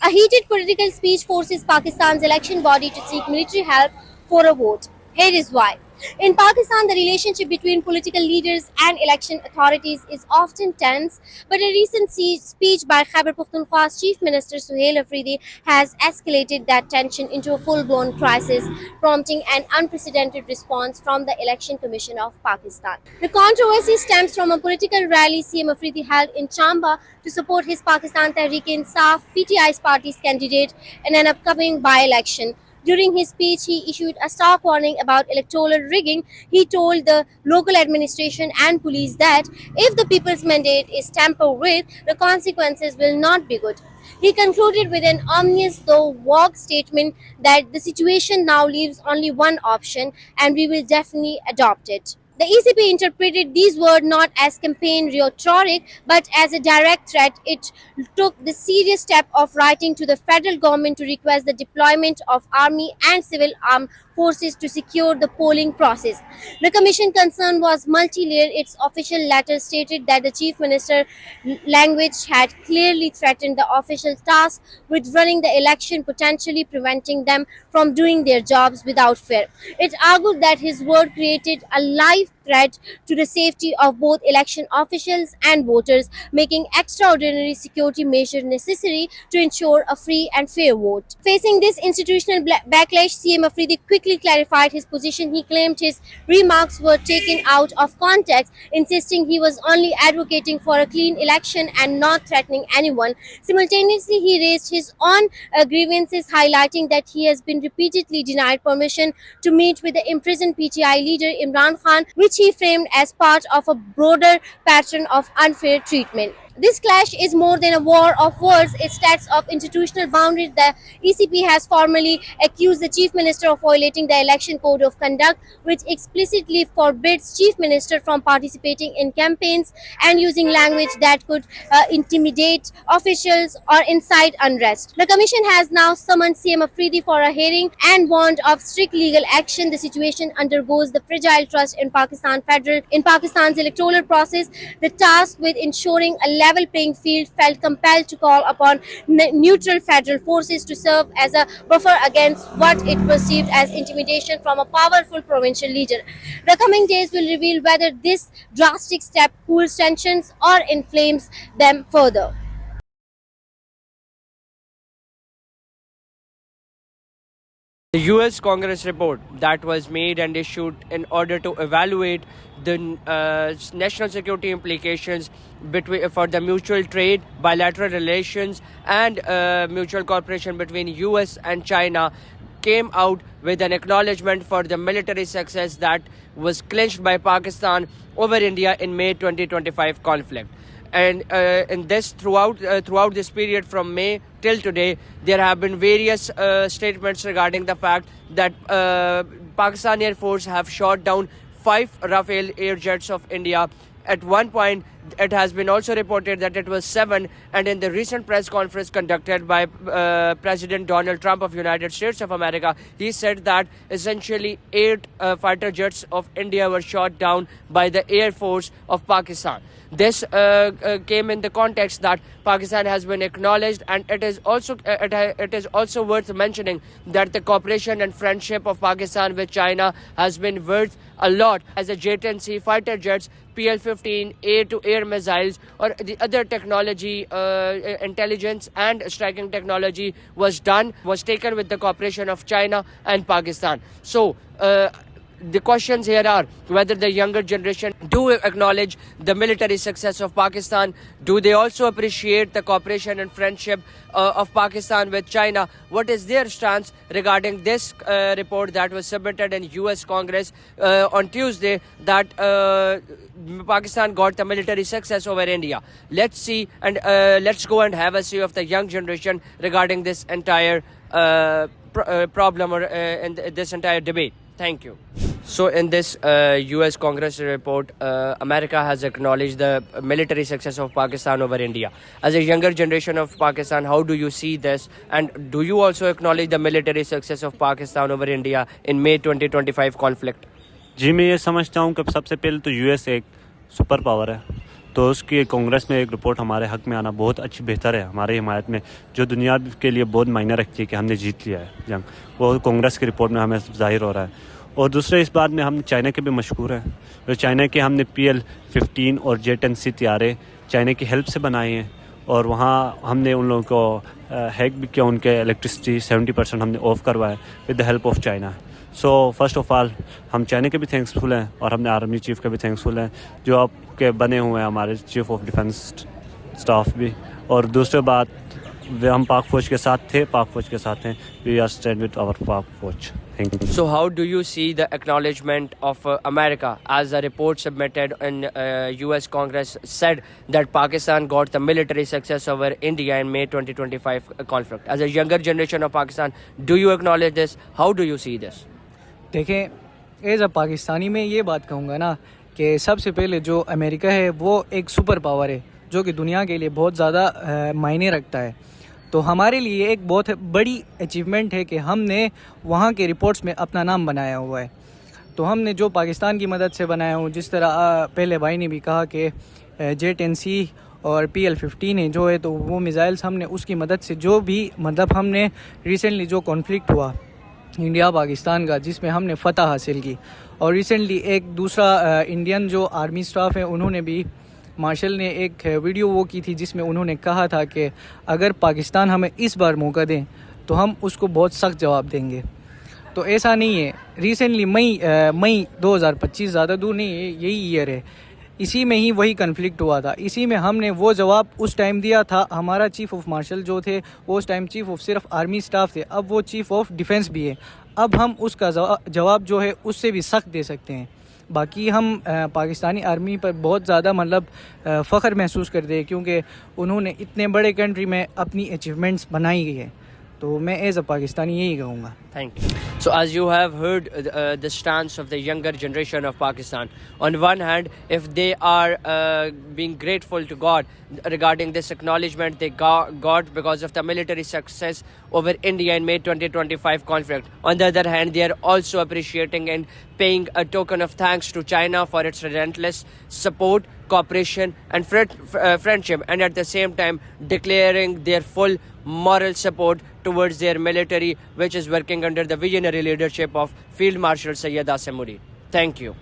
A heated political speech forces Pakistan's election body to seek military help for a vote. Here is why. In Pakistan, the relationship between political leaders and election authorities is often tense, but a recent speech by Khyber Pakhtunkhwa's Chief Minister Suhail Afridi has escalated that tension into a full-blown crisis, prompting an unprecedented response from the Election Commission of Pakistan. The controversy stems from a political rally CM Afridi held in Chamba to support his Pakistan Tehreek-e-Insaf (PTI's party's candidate in an upcoming by-election. During his speech, he issued a stark warning about electoral rigging. He told the local administration and police that if the people's mandate is tampered with, the consequences will not be good. He concluded with an ominous though vague statement that the situation now leaves only one option and we will definitely adopt it. The ECP interpreted these words not as campaign rhetoric but as a direct threat. It took the serious step of writing to the federal government to request the deployment of army and civil armed forces to secure the polling process. The commission concern was multi-layered. Its official letter stated that the chief minister language had clearly threatened the official task with running the election, potentially preventing them from doing their jobs without fear. It argued that his word created a live threat to the safety of both election officials and voters, making extraordinary security measures necessary to ensure a free and fair vote. Facing this institutional backlash, CM Afridi quickly clarified his position. He claimed his remarks were taken out of context, insisting he was only advocating for a clean election and not threatening anyone. Simultaneously, he raised his own grievances, highlighting that he has been repeatedly denied permission to meet with the imprisoned PTI leader Imran Khan, which he framed as part of a broader pattern of unfair treatment. This clash is more than a war of words. It stacks of institutional boundaries. The ECP has formally accused the Chief Minister of violating the Election Code of Conduct, which explicitly forbids Chief Minister from participating in campaigns and using language that could intimidate officials or incite unrest. The Commission has now summoned CM Afridi for a hearing and warned of strict legal action. The situation undergoes the fragile trust in Pakistan's electoral process. The task with ensuring a level playing field felt compelled to call upon neutral federal forces to serve as a buffer against what it perceived as intimidation from a powerful provincial leader. The coming days will reveal whether this drastic step cools tensions or inflames them further. The US Congress report that was made and issued in order to evaluate the national security implications for the mutual trade, bilateral relations, and mutual cooperation between US and China came out with an acknowledgement for the military success that was clinched by Pakistan over India in May 2025 conflict. And in this throughout this period from May till today, there have been various statements regarding the fact that Pakistan Air Force have shot down 5 Rafale air jets of India. At one point, it has been also reported that it was 7, and in the recent press conference conducted by President Donald Trump of United States of America, he said that essentially 8 fighter jets of India were shot down by the Air Force of Pakistan. This came in the context that Pakistan has been acknowledged, and it is also worth mentioning that the cooperation and friendship of Pakistan with China has been worth a lot, as the J-10C fighter jets, PL-15A to air missiles, or the other technology, intelligence and striking technology was taken with the cooperation of China and Pakistan. So the questions here are whether the younger generation do acknowledge the military success of Pakistan. Do they also appreciate the cooperation and friendship of Pakistan with China? What is their stance regarding this report that was submitted in US Congress on Tuesday, that Pakistan got the military success over India? Let's see, and let's go and have a see of the young generation regarding this entire problem or in this entire debate. Thank you. So in this US Congress report, America has acknowledged the military success of Pakistan over India. As a younger generation of Pakistan, how do you see this? And do you also acknowledge the military success of Pakistan over India in May 2025 conflict? जी मैं ये समझता हूँ कि सबसे पहले तो US एक super power है تو اس کی کانگریس میں ایک رپورٹ ہمارے حق میں آنا بہت اچھی بہتر ہے ہماری حمایت میں, جو دنیا کے لیے بہت معنی رکھتی ہے کہ ہم نے جیت لیا ہے جنگ, وہ کانگریس کی رپورٹ میں ہمیں ظاہر ہو رہا ہے. اور دوسرے اس بات میں ہم چائنا کے بھی مشکور ہیں, جو چائنا کے ہم نے PL-15 اور J-10C طیارے چائنا کی ہیلپ سے بنائے ہیں, اور وہاں ہم نے ان لوگوں کو ہیک بھی کیا, ان کے الیکٹرسٹی 70% ہم نے آف کروایا with the help of China. So first of all ہم چائنا کے بھی تھینکسفل ہیں, اور ہم نے آرمی چیف کے بھی تھینکسفل ہیں جو آپ کے بنے ہوئے ہیں ہمارے چیف آف ڈیفینس اسٹاف بھی. اور دوسری بات ہم پاک فوج کے ساتھ تھے, پاک فوج کے ساتھ ہیں, وی آر اسٹینڈ وتھ آور پاک فوج. Thank you. So how do you see the acknowledgement of America, as a report submitted in US Congress said that Pakistan got the military success over India in May 2025 conflict? As a younger generation of Pakistan, do you acknowledge this? How do you see this? دیکھیں, as a Pakistani میں یہ بات کہوں گا نا کہ سب سے پہلے جو امریکہ ہے وہ ایک سپر پاور ہے جو کہ دنیا کے لیے بہت زیادہ معنی رکھتا ہے. تو ہمارے لیے ایک بہت بڑی اچیومنٹ ہے کہ ہم نے وہاں کے رپورٹس میں اپنا نام بنایا ہوا ہے. تو ہم نے جو پاکستان کی مدد سے بنایا ہوں, جس طرح پہلے بھائی نے بھی کہا کہ J-10C اور PL-15 ہے جو ہے, تو وہ میزائلس ہم نے اس کی مدد سے جو بھی مطلب ہم نے ریسنٹلی جو کانفلکٹ ہوا انڈیا پاکستان کا جس میں ہم نے فتح حاصل کی, اور ریسنٹلی ایک دوسرا انڈین جو آرمی سٹاف ہے انہوں نے بھی, مارشل نے ایک ویڈیو وہ کی تھی جس میں انہوں نے کہا تھا کہ اگر پاکستان ہمیں اس بار موقع دیں تو ہم اس کو بہت سخت جواب دیں گے. تو ایسا نہیں ہے, ریسنٹلی مئی 2025 زیادہ دور نہیں ہے, یہی ایئر ہے, اسی میں ہی وہی کنفلکٹ ہوا تھا, اسی میں ہم نے وہ جواب اس ٹائم دیا تھا. ہمارا چیف آف مارشل جو تھے وہ اس ٹائم چیف آف صرف آرمی سٹاف تھے, اب وہ چیف آف ڈیفنس بھی ہے. اب ہم اس کا جواب جو ہے اس سے بھی سخت دے سکتے ہیں. باقی ہم پاکستانی آرمی پر بہت زیادہ مطلب فخر محسوس کرتے ہیں کیونکہ انہوں نے اتنے بڑے کنٹری میں اپنی اچیومنٹس بنائی گئی ہیں. تو میں ایز اے پاکستانی یہی کہوں گا. Thank you. So as you have heard the stance of the younger generation of Pakistan, on one hand, if they are being grateful to God regarding this acknowledgement they got because of the military success over India in May 2025 conflict, on the other hand they are also appreciating and paying a token of thanks to China for its relentless support, cooperation and friendship, and at the same time declaring their full moral support towards their military, which is working under the visionary leadership of Field Marshal Syed Asim Munir. Thank you.